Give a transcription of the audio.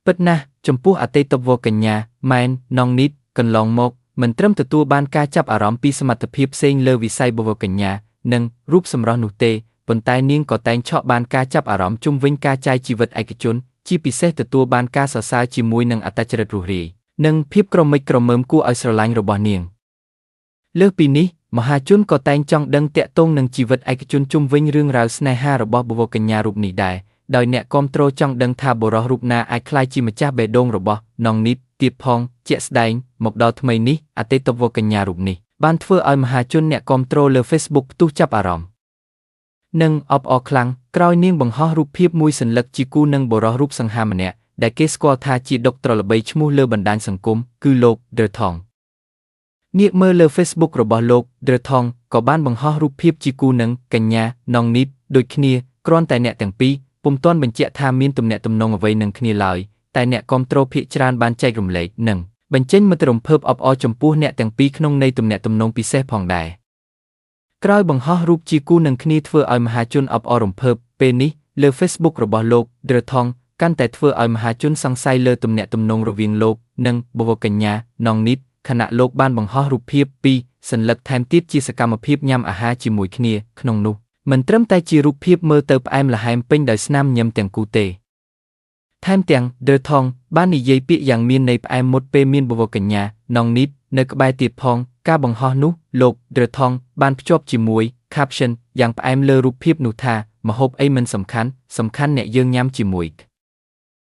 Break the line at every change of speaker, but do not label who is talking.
ពិតណាស់ចំពោះអតីតវរកញ្ញាម៉ែននងនីតកន្លងមកមិនត្រឹមទទួលបានការចាប់អារម្មណ៍ពីសមត្ថភាពផ្សេងលើវិស័យបវរកញ្ញានិងរូបសម្រស់នោះទេប៉ុន្តែនាងក៏តែងឆក់បានការចាប់អារម្មណ៍ជុំវិញការចាយជីវិតឯកជនជាពិសេសទទួលបានការសរសើរជាមួយនឹងអត្តចរិតរួសរាយនិងភាពក្រមិចក្រមើមគួរឲ្យស្រឡាញ់របស់នាងលើសពីនេះមហាជនក៏តែងចង់ដឹងតាក់ទងនឹងជីវិតឯកជនជុំវិញរឿងរ៉ាវស្នេហារបស់បវរកញ្ញារូបនេះដែរដោយអ្នកគាំទ្រចង់ដឹងថាបុរសរូបណាអាចក្លាយជាម្ចាស់បេះដូងរបស់នងនីតទៀតផងជាក់ស្ដែងមកដល់ថ្មីនេះអតីតវរកញ្ញារូបនេះបានធ្វើឲ្យមហាជនអ្នកគាំទ្រលើ Facebook ផ្ទុះចាប់អារម្មណ៍និងអបអរខ្លាំងក្រោយនាងបង្ហោះរូបភាពមួយសន្លឹកជាគូនឹងបុរសរូបសង្ហាម្នាក់ដែលគេស្គាល់ថាជាដុកត្រល្បីឈ្មោះលើបណ្ដាញសង្គមគឺលោក ដឺ ថង ងាកមើលលើ Facebook របស់លោក ដឺ ថង ក៏បានបង្ហោះរូបភាពជាគូនឹងកញ្ញានងនីតដូចគ្នាគ្រាន់តែអ្នកទាំងពីរពុំទាន់បញ្ជាក់ថាមានទំនាក់ទំនងអ្វីនឹងគ្នាឡើយតែអ្នកគាំទ្រភាគច្រើនបានចែករំលែកនិងបញ្ចេញមតិរំភើបអបអរចំពោះអ្នកទាំងពីរក្នុងន័យទំនាក់ទំនងពិសេសផងដែរក្រោយបង្ហោះរូបជាគូនឹងគ្នាធ្វើឲ្យមហាជនអបអររំភើបពេលនេះលើ Facebook របស់លោក ដឺ ថង កាន់តែធ្វើឲ្យមហាជនសង្ស័យលើទំនាក់ទំនងរវាងលោកនិងបវរកញ្ញានងនីតខណៈលោកបានបង្ហោះរូបភាពពីរសន្លឹកថែមទៀតជាសកម្មភាពញ៉ាំអាហារជាមួយគ្នាក្នុងនោះមិនត្រឹមតែជារូបភាពមើលទៅផ្អែមល្ហែមពេញដោយស្នាមញញឹមទាំងគូទេថែមទាំង ដឺ ថង បាននិយាយពាក្យយ៉ាងមានន័យផ្អែមមុតពេលមានបវរកញ្ញានងនីតនៅក្បែរទៀតផងការបង្ហោះនោះលោក ដឺ ថង បានភ្ជាប់ជាមួយ caption យ៉ាងផ្អែមលើរូបភាពនោះថាម្ហូបអីមិនសំខាន់អ្នកយើងញ៉ាំជាមួយ